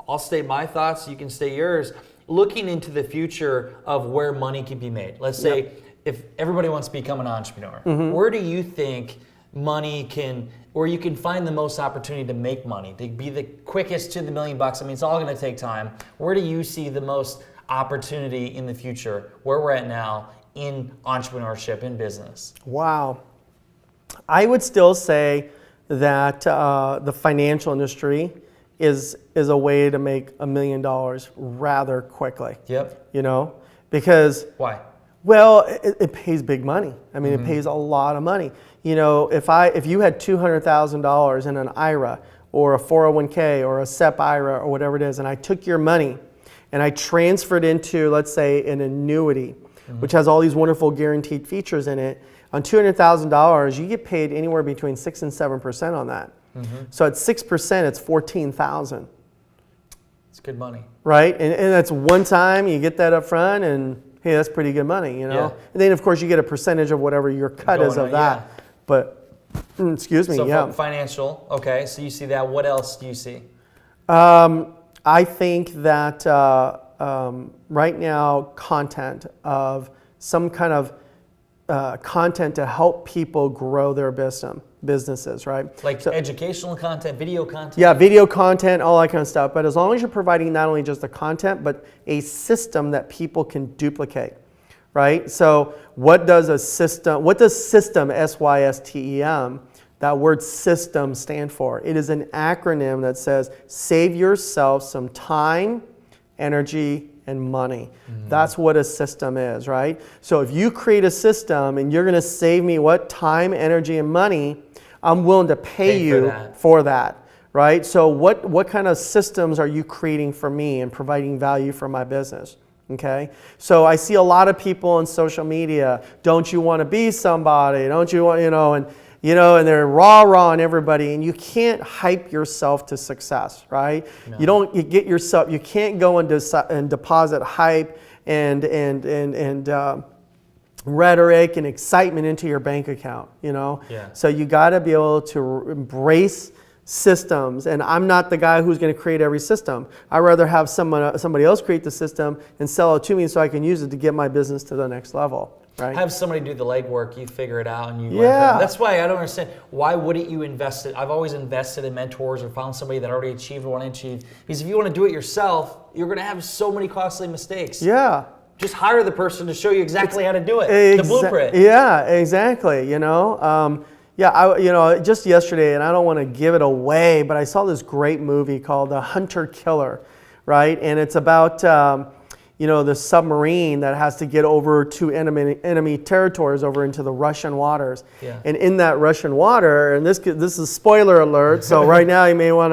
I'll state my thoughts, you can state yours, looking into the future of where money can be made. Let's say if everybody wants to become an entrepreneur, where do you think money where you can find the most opportunity to make money, to be the quickest to the $1 million? I mean, it's all going to take time. Where do you see the most opportunity in the future, where we're at now in entrepreneurship, in business? Wow. I would still say that the financial industry is a way to make $1 million rather quickly. Yep. You know, because why? Well, it pays big money. I mean, it pays a lot of money. You know, if you had $200,000 in an IRA or a 401k or a SEP IRA or whatever it is, and I took your money and I transferred into, let's say, an annuity, which has all these wonderful guaranteed features in it, on $200,000, you get paid anywhere between 6 and 7% on that. So at 6%, it's $14,000. It's good money. Right? And that's one time, you get that up front, and hey, that's pretty good money, you know? Yeah. And then, of course, you get a percentage of whatever your cut is of that. Yeah. But, excuse me, So yeah. financial, okay, so you see that. What else do you see? I think that right now, content of some kind of content to help people grow their businesses, right? Like educational content, video content? Yeah, video content, all that kind of stuff. But as long as you're providing not only just the content, but a system that people can duplicate, right? So what does system, S-Y-S-T-E-M, that word system stand for? It is an acronym that says, save yourself some time, energy, and money. That's what a system is, right? So if you create a system and you're going to save me what? Time, energy, and money, I'm willing to pay you for that, right? So what kind of systems are you creating for me and providing value for my business? Okay, so I see a lot of people on social media. Don't you want to be somebody? Don't you want, and they're rah on everybody, and you can't hype yourself to success, right? No. You can't go and deposit hype and rhetoric and excitement into your bank account, Yeah. So you got to be able to embrace systems, and I'm not the guy who's going to create every system. I'd rather have somebody else create the system and sell it to me so I can use it to get my business to the next level. Right. Have somebody do the legwork, you figure it out, and you learn from it. That's why I don't understand. Why wouldn't you invest it? I've always invested in mentors or found somebody that already achieved what I achieved. Because if you want to do it yourself, you're going to have so many costly mistakes. Yeah. Just hire the person to show you exactly how to do it. The blueprint. Yeah, exactly. Just yesterday, and I don't want to give it away, but I saw this great movie called The Hunter Killer, right? And it's about the submarine that has to get over to enemy territories over into the Russian waters. Yeah. And in that Russian water, and this is spoiler alert, so right now you may want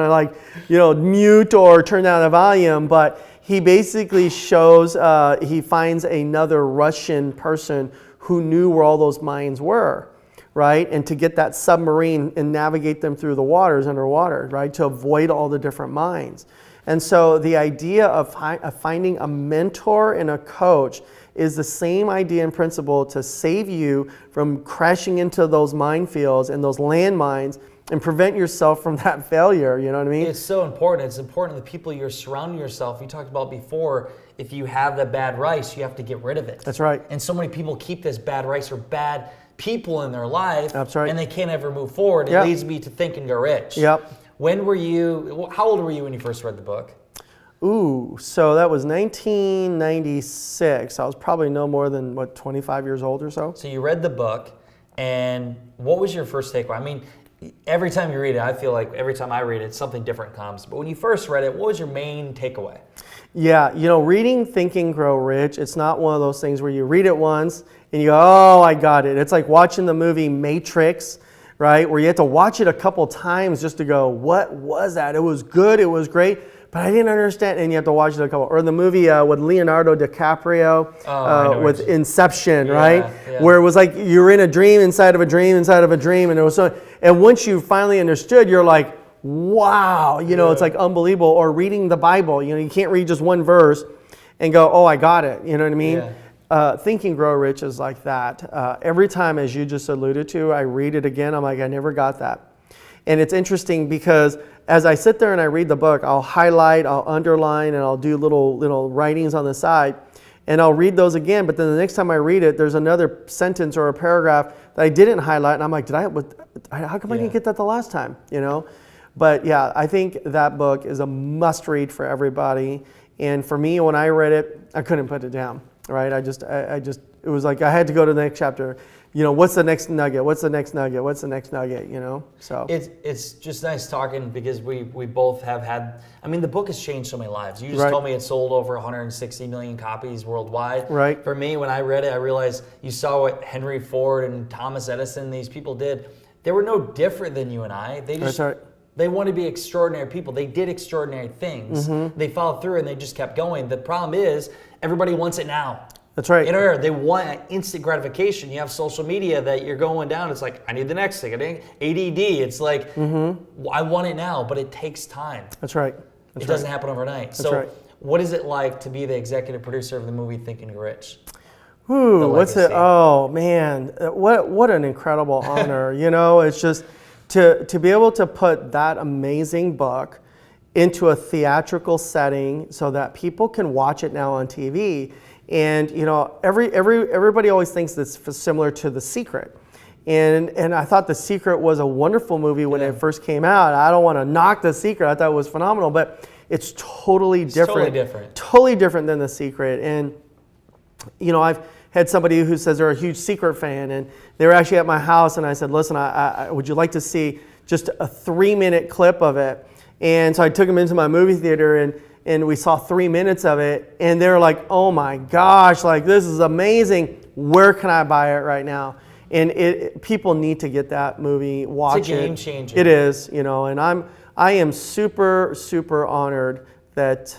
to mute or turn down the volume, but he basically shows, he finds another Russian person who knew where all those mines were, right? And to get that submarine and navigate them through the waters underwater, right? To avoid all the different mines. And so the idea of finding a mentor and a coach is the same idea and principle to save you from crashing into those minefields and those landmines and prevent yourself from that failure. You know what I mean? It's so important. It's important the people you're surrounding yourself. You talked about before, if you have the bad rice, you have to get rid of it. That's right. And so many people keep this bad rice or bad people in their life. That's right. And they can't ever move forward. It leads me to Think and Grow Rich. Yep. How old were you when you first read the book? So that was 1996. I was probably no more than, 25 years old or so? So you read the book, and what was your first takeaway? I mean, every time you read it, I feel like every time I read it, something different comes. But when you first read it, what was your main takeaway? Yeah, reading Think and Grow Rich, it's not one of those things where you read it once and you go, oh, I got it. It's like watching the movie Matrix, right? Where you have to watch it a couple times just to go, what was that? It was good, it was great, but I didn't understand. And you have to watch it a couple. Or the movie with Leonardo DiCaprio with Inception, right? Yeah. Where it was like you were in a dream inside of a dream inside of a dream, and it was so. And once you finally understood, you're like, wow, it's like unbelievable. Or reading the Bible, you can't read just one verse and go, oh, I got it. You know what I mean? Yeah. Think and Grow Rich is like that. Every time, as you just alluded to, I read it again, I'm like, I never got that. And it's interesting because as I sit there and I read the book, I'll highlight, I'll underline, and I'll do little writings on the side. And I'll read those again, but then the next time I read it, there's another sentence or a paragraph that I didn't highlight, and I'm like, how come I didn't get that the last time, But yeah, I think that book is a must read for everybody. And for me, when I read it, I couldn't put it down, right? It was like I had to go to the next chapter. What's the next nugget? What's the next nugget? What's the next nugget? So it's just nice talking because we both have had. I mean, the book has changed so many lives. You just told me it sold over 160 million copies worldwide. Right. For me, when I read it, I realized you saw what Henry Ford and Thomas Edison, these people did. They were no different than you and I. They just They want to be extraordinary people. They did extraordinary things. They followed through and they just kept going. The problem is everybody wants it now. That's right. They want instant gratification. You have social media that you're going down. It's like, I need the next thing. ADD. It's like, I want it now, but it takes time. That's right. It doesn't happen overnight. So what is it like to be the executive producer of the movie Think and Grow Rich? Ooh, what's it? Oh man, what an incredible honor. It's just to be able to put that amazing book into a theatrical setting so that people can watch it now on TV. And everybody always thinks it's similar to The Secret. And I thought The Secret was a wonderful movie when it first came out. I don't want to knock The Secret. I thought it was phenomenal, but it's totally different. Totally different than The Secret. And I've had somebody who says they're a huge Secret fan, and they were actually at my house, and I said, listen, I would you like to see just a 3-minute clip of it? And so I took them into my movie theater, and we saw 3 minutes of it, and they were like, oh my gosh, like this is amazing. Where can I buy it right now? And people need to get that movie, watch it. It's a game changer. It is, and I am super, super honored that,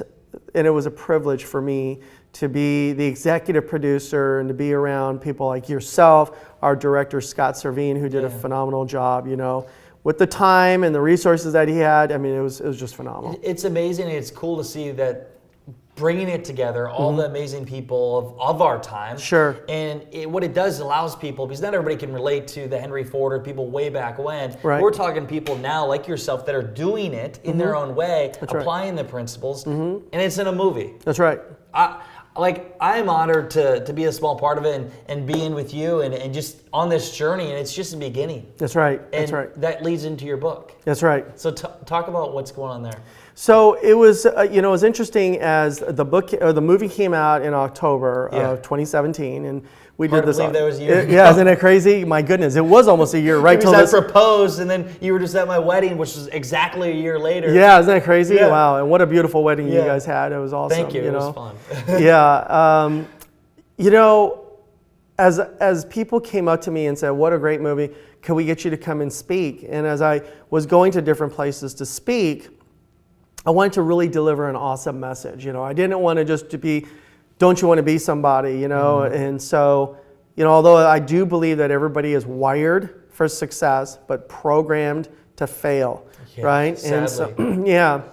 and it was a privilege for me to be the executive producer and to be around people like yourself, our director Scott Servine, who did a phenomenal job, with the time and the resources that he had. I mean, it was just phenomenal. It's amazing. It's cool to see that bringing it together, all the amazing people of our time. Sure. And what it does allows people, because not everybody can relate to the Henry Ford or people way back when. Right. We're talking people now like yourself that are doing it in their own way, applying the principles, and it's in a movie. That's right. I'm honored to be a small part of it and be in with you and just on this journey, and it's just the beginning. That's right. And That's right. that leads into your book. That's right. So talk about what's going on there. So it was, it was interesting as the book or the movie came out in October of 2017, and we did this. That was a year. Yeah, isn't it crazy? My goodness, it was almost a year, right? Till I proposed, and then you were just at my wedding, which was exactly a year later. Yeah, isn't that crazy? Yeah. Wow, and what a beautiful wedding you guys had. It was awesome. Thank you. It was fun. Yeah, as people came up to me and said, "What a great movie! Can we get you to come and speak?" And as I was going to different places to speak, I wanted to really deliver an awesome message. I didn't want to just to be, don't you want to be somebody, And so, although I do believe that everybody is wired for success, but programmed to fail, right? Sadly. And so,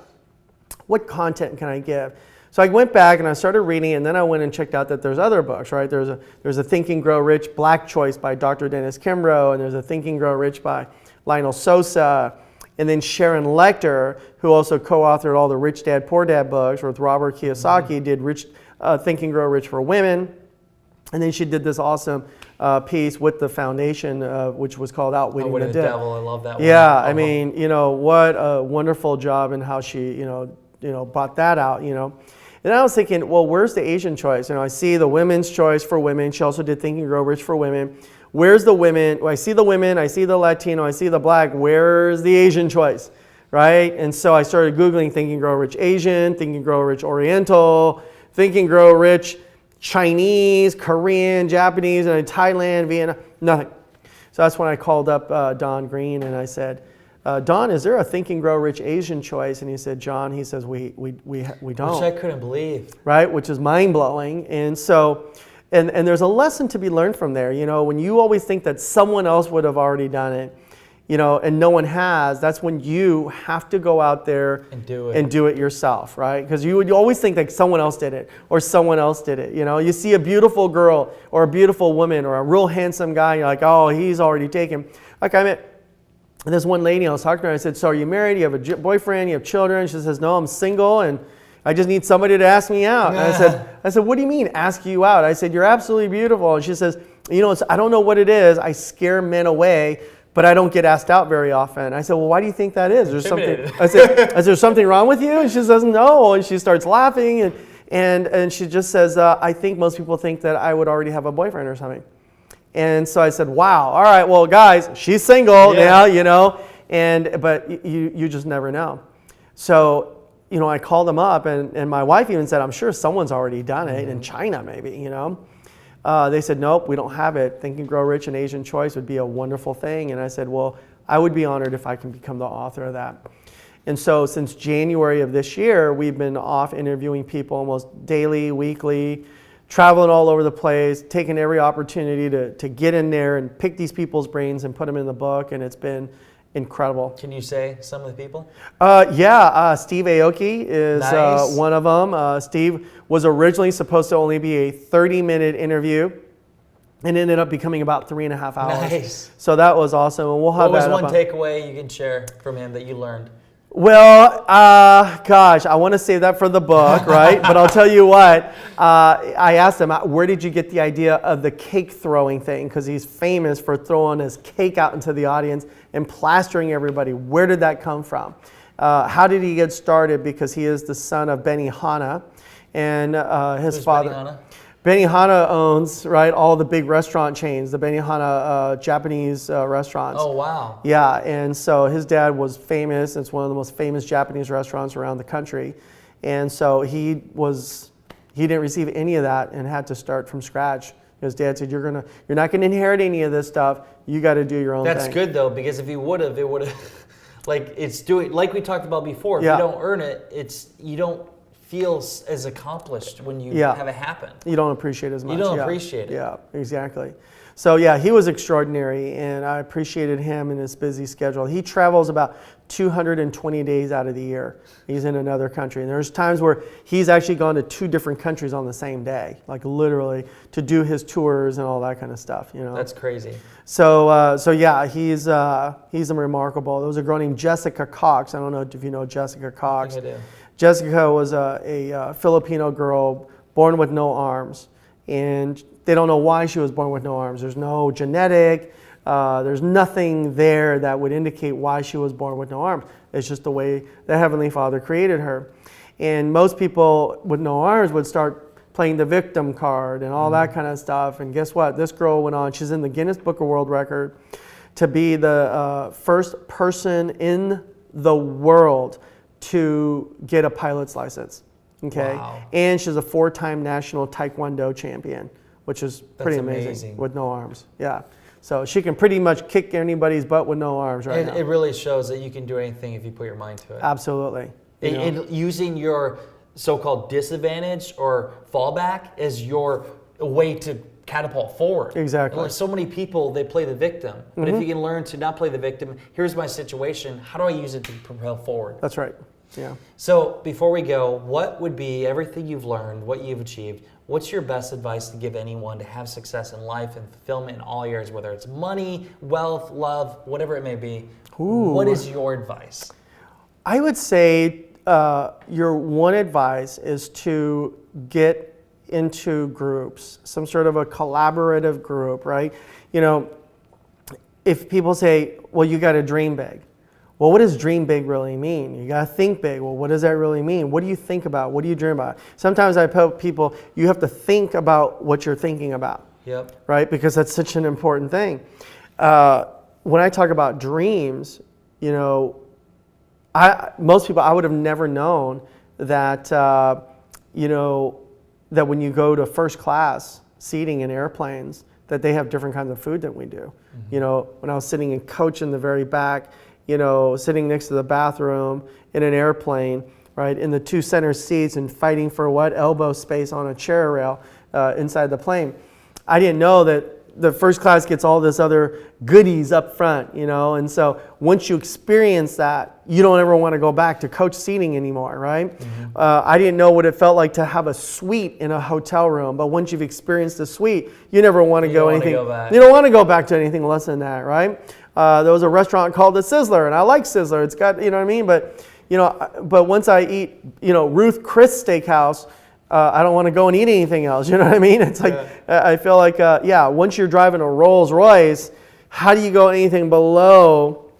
what content can I give? So I went back and I started reading, and then I went and checked out that there's other books, right? There's a Think and Grow Rich Black Choice by Dr. Dennis Kimbrough, and there's a Think and Grow Rich by Lionel Sosa. And then Sharon Lechter, who also co-authored all the Rich Dad, Poor Dad books with Robert Kiyosaki, did Think and Grow Rich for Women. And then she did this awesome piece with the foundation, which was called Outwitting the Devil. I love that one. Yeah, I mean, what a wonderful job in how she, brought that out, And I was thinking, well, where's the Asian choice? I see the women's choice for women. She also did Think and Grow Rich for Women. Where's the women? Well, I see the women, I see the Latino, I see the black. Where's the Asian choice, right? And so I started Googling Think and Grow Rich Asian, Think and Grow Rich Oriental, Think and Grow Rich Chinese, Korean, Japanese, and Thailand, Vietnam, nothing. So that's when I called up Don Green and I said, Don, is there a Think and Grow Rich Asian choice? And he said, John, he says, we don't. Which I couldn't believe. Right, which is mind-blowing. And so... And there's a lesson to be learned from there. When you always think that someone else would have already done it, and no one has, that's when you have to go out there and do it yourself, right? Because you always think that someone else did it or someone else did it. You see a beautiful girl or a beautiful woman or a real handsome guy, and you're like, oh, he's already taken. Like I met this one lady, I was talking to her, I said, so are you married? You have a boyfriend? You have children? She says, no, I'm single, and I just need somebody to ask me out. And I said, what do you mean ask you out? I said, you're absolutely beautiful. And she says, I don't know what it is. I scare men away, but I don't get asked out very often. I said, well, why do you think that is? There's something. I said, is there something wrong with you? And she says, no. And she starts laughing and she just says, I think most people think that I would already have a boyfriend or something. And so I said, wow. All right, well, guys, she's single now, but you just never know. So, I called them up, and my wife even said, I'm sure someone's already done it, in China maybe, They said, nope, we don't have it. Think and Grow Rich and Asian Choice would be a wonderful thing. And I said, well, I would be honored if I can become the author of that. And so since January of this year, we've been off interviewing people almost daily, weekly, traveling all over the place, taking every opportunity to get in there and pick these people's brains and put them in the book. And it's been incredible. Can you say some of the people? Steve Aoki is Nice. one of them. Steve was originally supposed to only be a 30-minute interview and ended up becoming about 3.5 hours. Nice. So that was awesome. And we'll have What was that one up. takeaway you can share from him that you learned? Well, gosh, I want to save that for the book, right? But I'll tell you what, I asked him, where did you get the idea of the cake throwing thing? Because he's famous for throwing his cake out into the audience and plastering everybody. Where did that come from? How did he get started? Because he is the son of Benny Hanna, and his Who's father. Benny Hanna? Benny Hanna owns, right, all the big restaurant chains, the Benny Hanna Japanese restaurants. Oh, wow. Yeah, and so his dad was famous. It's one of the most famous Japanese restaurants around the country. And so he didn't receive any of that and had to start from scratch. His dad said, you're not gonna inherit any of this stuff. You got to do your own thing. That's good though, because if he would have, it would have, like we talked about before. If Yeah. you don't earn it, you don't feel as accomplished when you Yeah. have it happen. You don't appreciate it as much. You don't Yeah. appreciate it. Yeah, exactly. So yeah, he was extraordinary, and I appreciated him and his busy schedule. He travels about 220 days out of the year. He's in another country, and there's times where he's actually gone to 2 different countries on the same day, like literally to do his tours and all that kind of stuff. You know. That's crazy. So yeah, he's a remarkable. There was a girl named Jessica Cox. I don't know if you know Jessica Cox. I think I do. Jessica was a Filipino girl born with no arms, and they don't know why she was born with no arms. There's no genetic, there's nothing there that would indicate why she was born with no arms. It's just the way the Heavenly Father created her. And most people with no arms would start playing the victim card and all that kind of stuff. And guess what? This girl went on, she's in the Guinness Book of World Record to be the first person in the world to get a pilot's license. Okay. Wow. And she's a 4-time national Taekwondo champion, which is pretty That's amazing amazing. with no arms. Yeah. So she can pretty much kick anybody's butt with no arms right now. It really shows that you can do anything if you put your mind to it. Absolutely. You know? And using your so-called disadvantage or fallback as your way to catapult forward. Exactly. Like so many people, they play the victim. But if you can learn to not play the victim, here's my situation, how do I use it to propel forward? That's right. Yeah. So before we go, what would be everything you've learned, what you've achieved, what's your best advice to give anyone to have success in life and fulfillment in all areas, whether it's money, wealth, love, whatever it may be? Ooh. What is your advice? I would say your one advice is to get into groups, some sort of a collaborative group, right? You know, if people say, well, you got to dream big. Well, what does dream big really mean? You got to think big. Well, what does that really mean? What do you think about? What do you dream about? Sometimes I tell people, you have to think about what you're thinking about. Yep. Right? Because that's such an important thing. When I talk about dreams, you know, most people, I would have never known that, you know, that when you go to first class seating in airplanes, that they have different kinds of food than we do. Mm-hmm. You know, when I was sitting in coach in the very back, you know, sitting next to the bathroom in an airplane, right, in the 2 center seats and fighting for what? Elbow space on a chair rail inside the plane. I didn't know that the first class gets all this other goodies up front, you know, and so once you experience that, you don't ever want to go back to coach seating anymore, right? Mm-hmm. I didn't know what it felt like to have a suite in a hotel room, but once you've experienced a suite, you never want to go anything. You don't want to go back to anything less than that, right? There was a restaurant called the Sizzler, and I like Sizzler. It's got, you know what I mean, but you know, but once I eat, you know, Ruth Chris Steakhouse, I don't want to go and eat anything else. You know what I mean? It's like, I feel like, once you're driving a Rolls Royce, how do you go anything below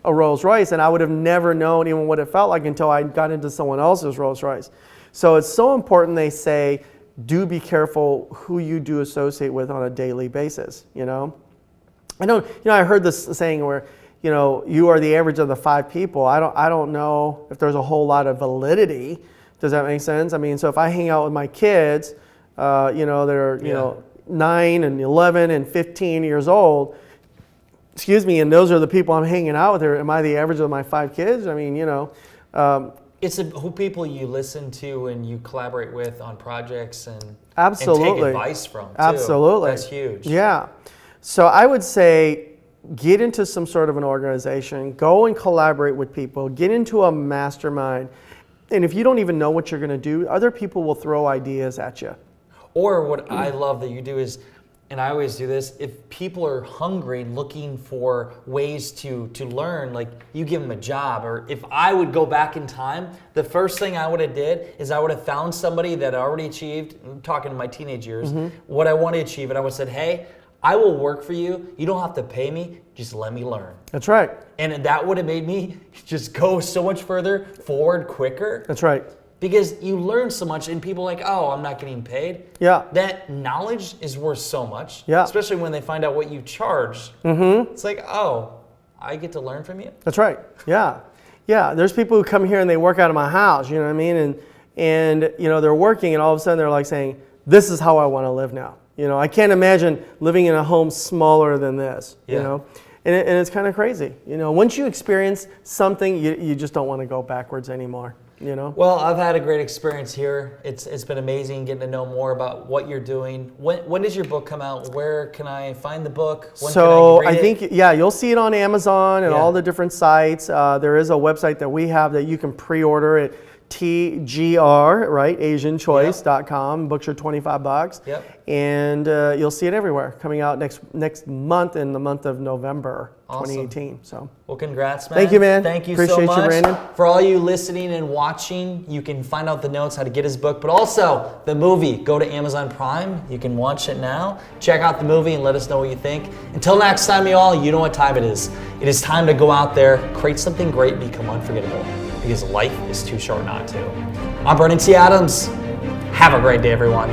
a Rolls Royce? And I would have never known even what it felt like until I got into someone else's Rolls Royce. So it's so important, they say, do be careful who you do associate with on a daily basis, you know? I heard this saying where, you know, you are the average of the 5 people. I don't know if there's a whole lot of validity. Does that make sense? I mean, so if I hang out with my kids, you know, they're, you know, 9 and 11 and 15 years old, excuse me, and those are the people I'm hanging out with. Or am I the average of my 5 kids? I mean, It's who people you listen to and you collaborate with on projects and absolutely. and take advice from too. Absolutely. That's huge. Yeah. So I would say get into some sort of an organization, go and collaborate with people, get into a mastermind. And if you don't even know what you're going to do, other people will throw ideas at you. Or what I love that you do is, and I always do this, if people are hungry looking for ways to learn, like you give them a job. Or if I would go back in time, the first thing I would have did is I would have found somebody that already achieved, I'm talking to my teenage years, what I want to achieve. And I would have said, hey, I will work for you. You don't have to pay me. Just let me learn. That's right. And that would have made me just go so much further forward quicker. That's right. Because you learn so much and people are like, oh, I'm not getting paid. Yeah. That knowledge is worth so much. Yeah. Especially when they find out what you charge. It's like, oh, I get to learn from you? That's right. Yeah. Yeah. There's people who come here and they work out of my house, you know what I mean? And you know, they're working and all of a sudden they're like saying, this is how I want to live now. You know, I can't imagine living in a home smaller than this, you know? And it's kind of crazy. You know, once you experience something, you just don't want to go backwards anymore. You know? Well, I've had a great experience here. It's been amazing getting to know more about what you're doing. When does your book come out? Where can I find the book? When so can I read think, yeah, you'll see it on Amazon and all the different sites. There is a website that we have that you can pre-order at TGR, right? AsianChoice.com. Books are $25. Yep. And you'll see it everywhere. Coming out next month in the month of November 2018. So. Well, congrats, man. Thank you, man. Thank you Appreciate so much. You, Brandon. For all you listening and watching, you can find out the notes how to get his book, but also the movie. Go to Amazon Prime. You can watch it now. Check out the movie and let us know what you think. Until next time, y'all, you know what time it is. It is time to go out there, create something great, become unforgettable. Because life is too short not to. I'm Brandon T. Adams. Have a great day, everyone.